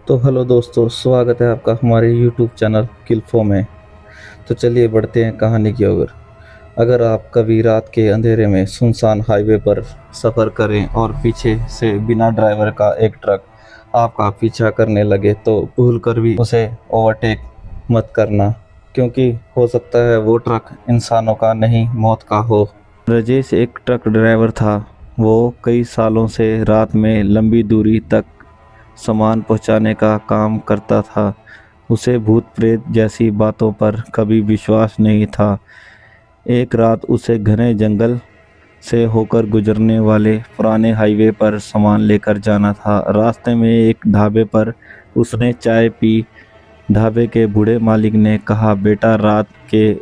तो हेलो दोस्तों, स्वागत है आपका हमारे YouTube चैनल किल्फो में। तो चलिए बढ़ते हैं कहानी की ओर। अगर आप कभी रात के अंधेरे में सुनसान हाईवे पर सफ़र करें और पीछे से बिना ड्राइवर का एक ट्रक आपका पीछा करने लगे तो भूलकर भी उसे ओवरटेक मत करना, क्योंकि हो सकता है वो ट्रक इंसानों का नहीं, मौत का हो। राजेश एक ट्रक ड्राइवर था। वो कई सालों से रात में लंबी दूरी तक सामान पहुंचाने का काम करता था। उसे भूत प्रेत जैसी बातों पर कभी विश्वास नहीं था। एक रात उसे घने जंगल से होकर गुजरने वाले पुराने हाईवे पर सामान लेकर जाना था। रास्ते में एक ढाबे पर उसने चाय पी। ढाबे के बूढ़े मालिक ने कहा, बेटा, रात के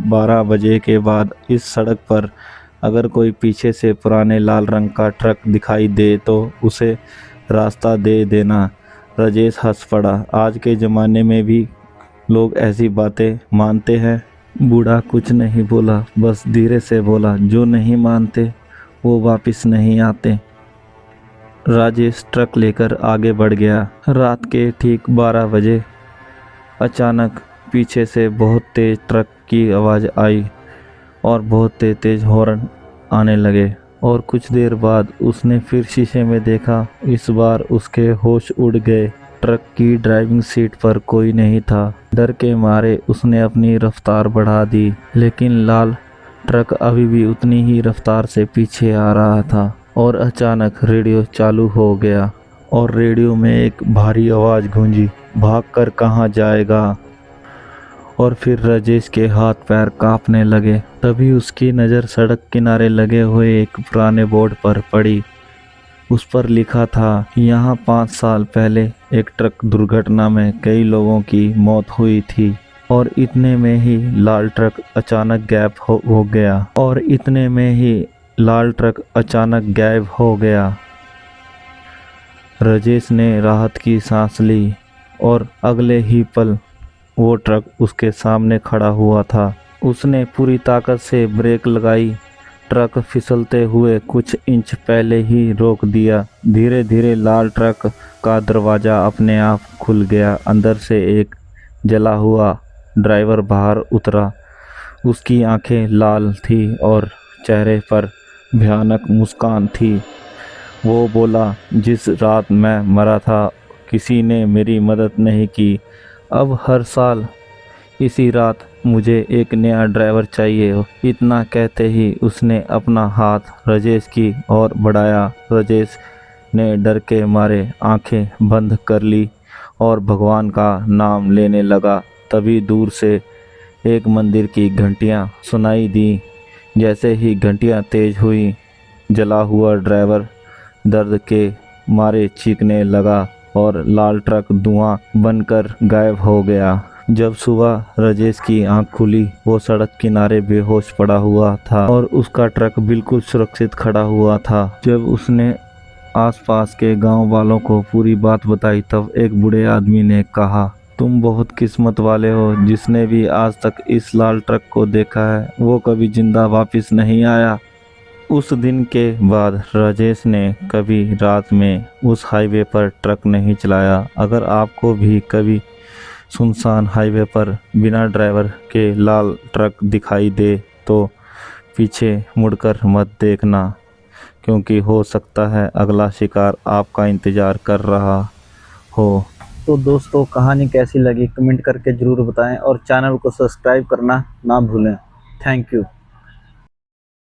12 बजे के बाद इस सड़क पर अगर कोई पीछे से पुराने लाल रंग का ट्रक दिखाई दे तो उसे रास्ता दे देना। राजेश हंस पड़ा। आज के ज़माने में भी लोग ऐसी बातें मानते हैं। बूढ़ा कुछ नहीं बोला, बस धीरे से बोला, जो नहीं मानते वो वापस नहीं आते। राजेश ट्रक लेकर आगे बढ़ गया। रात के ठीक 12 बजे अचानक पीछे से बहुत तेज ट्रक की आवाज़ आई और बहुत तेज हॉर्न आने लगे। और कुछ देर बाद उसने फिर शीशे में देखा। इस बार उसके होश उड़ गए। ट्रक की ड्राइविंग सीट पर कोई नहीं था। डर के मारे उसने अपनी रफ्तार बढ़ा दी, लेकिन लाल ट्रक अभी भी उतनी ही रफ्तार से पीछे आ रहा था। और अचानक रेडियो चालू हो गया और रेडियो में एक भारी आवाज़ गूंजी, भागकर कहाँ जाएगा। और फिर राजेश के हाथ पैर कांपने लगे। तभी उसकी नज़र सड़क किनारे लगे हुए एक पुराने बोर्ड पर पड़ी। उस पर लिखा था, यहाँ 5 साल पहले एक ट्रक दुर्घटना में कई लोगों की मौत हुई थी और इतने में ही लाल ट्रक अचानक गायब हो गया। और इतने में ही लाल ट्रक अचानक गायब हो गया। राजेश ने राहत की सांस ली और अगले ही पल वो ट्रक उसके सामने खड़ा हुआ था। उसने पूरी ताकत से ब्रेक लगाई। ट्रक फिसलते हुए कुछ इंच पहले ही रोक दिया। धीरे धीरे लाल ट्रक का दरवाज़ा अपने आप खुल गया। अंदर से एक जला हुआ ड्राइवर बाहर उतरा। उसकी आंखें लाल थी और चेहरे पर भयानक मुस्कान थी। वो बोला, जिस रात मैं मरा था किसी ने मेरी मदद नहीं की। अब हर साल इसी रात मुझे एक नया ड्राइवर चाहिए। इतना कहते ही उसने अपना हाथ राजेश की ओर बढ़ाया। राजेश ने डर के मारे आंखें बंद कर ली और भगवान का नाम लेने लगा। तभी दूर से एक मंदिर की घंटियां सुनाई दी। जैसे ही घंटियां तेज हुई, जला हुआ ड्राइवर दर्द के मारे चीखने लगा और लाल ट्रक धुआं बनकर गायब हो गया। जब सुबह राजेश की आंख खुली, वो सड़क किनारे बेहोश पड़ा हुआ था और उसका ट्रक बिल्कुल सुरक्षित खड़ा हुआ था। जब उसने आसपास के गांव वालों को पूरी बात बताई, तब एक बूढ़े आदमी ने कहा, तुम बहुत किस्मत वाले हो। जिसने भी आज तक इस लाल ट्रक को देखा है वो कभी जिंदा वापस नहीं आया। उस दिन के बाद राजेश ने कभी रात में उस हाईवे पर ट्रक नहीं चलाया। अगर आपको भी कभी सुनसान हाईवे पर बिना ड्राइवर के लाल ट्रक दिखाई दे तो पीछे मुड़कर मत देखना, क्योंकि हो सकता है अगला शिकार आपका इंतज़ार कर रहा हो। तो दोस्तों, कहानी कैसी लगी कमेंट करके ज़रूर बताएं और चैनल को सब्सक्राइब करना ना भूलें। Thank you.